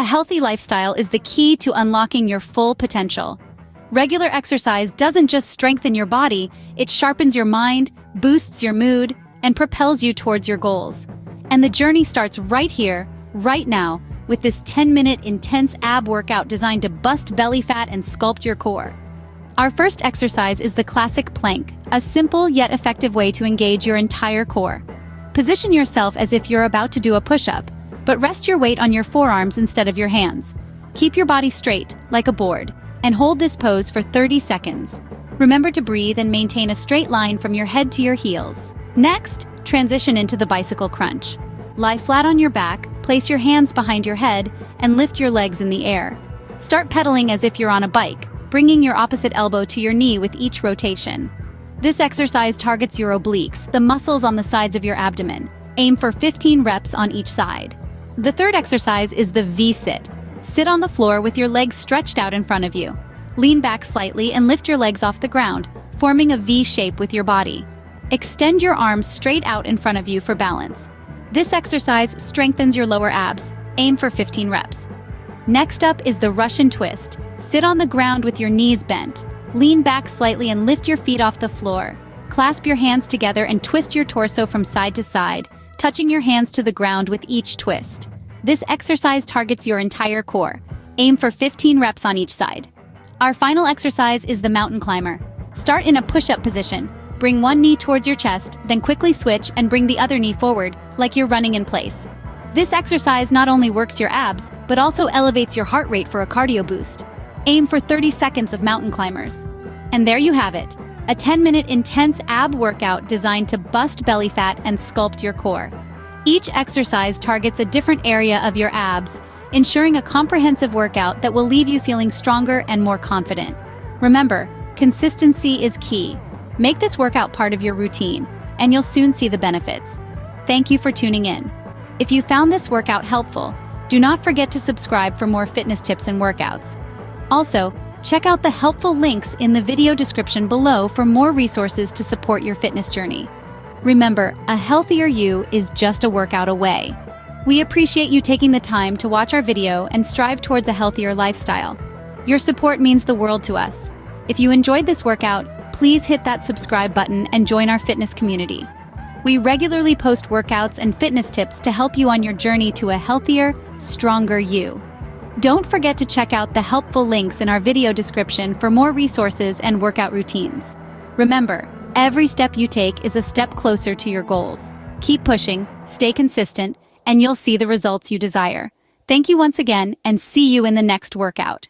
A healthy lifestyle is the key to unlocking your full potential. Regular exercise doesn't just strengthen your body, it sharpens your mind, boosts your mood, and propels you towards your goals. And the journey starts right here, right now, with this 10-minute intense ab workout designed to bust belly fat and sculpt your core. Our first exercise is the classic plank, a simple yet effective way to engage your entire core. Position yourself as if you're about to do a push-up, but rest your weight on your forearms instead of your hands. Keep your body straight, like a board, and hold this pose for 30 seconds. Remember to breathe and maintain a straight line from your head to your heels. Next, transition into the bicycle crunch. Lie flat on your back, place your hands behind your head, and lift your legs in the air. Start pedaling as if you're on a bike, bringing your opposite elbow to your knee with each rotation. This exercise targets your obliques, the muscles on the sides of your abdomen. Aim for 15 reps on each side. The third exercise is the V-sit. Sit on the floor with your legs stretched out in front of you. Lean back slightly and lift your legs off the ground, forming a V shape with your body. Extend your arms straight out in front of you for balance. This exercise strengthens your lower abs. Aim for 15 reps. Next up is the Russian twist. Sit on the ground with your knees bent. Lean back slightly and lift your feet off the floor. Clasp your hands together and twist your torso from side to side, touching your hands to the ground with each twist. This exercise targets your entire core. Aim for 15 reps on each side. Our final exercise is the mountain climber. Start in a push-up position. Bring one knee towards your chest, then quickly switch and bring the other knee forward, like you're running in place. This exercise not only works your abs, but also elevates your heart rate for a cardio boost. Aim for 30 seconds of mountain climbers. And there you have it, a 10-minute intense ab workout designed to bust belly fat and sculpt your core. Each exercise targets a different area of your abs, ensuring a comprehensive workout that will leave you feeling stronger and more confident. Remember, consistency is key. Make this workout part of your routine, and you'll soon see the benefits. Thank you for tuning in. If you found this workout helpful, do not forget to subscribe for more fitness tips and workouts. Also, check out the helpful links in the video description below for more resources to support your fitness journey. Remember, a healthier you is just a workout away. We appreciate you taking the time to watch our video and strive towards a healthier lifestyle. Your support means the world to us. If you enjoyed this workout, please hit that subscribe button and join our fitness community. We regularly post workouts and fitness tips to help you on your journey to a healthier, stronger you. Don't forget to check out the helpful links in our video description for more resources and workout routines. Remember, every step you take is a step closer to your goals. Keep pushing, stay consistent, and you'll see the results you desire. Thank you once again, and see you in the next workout.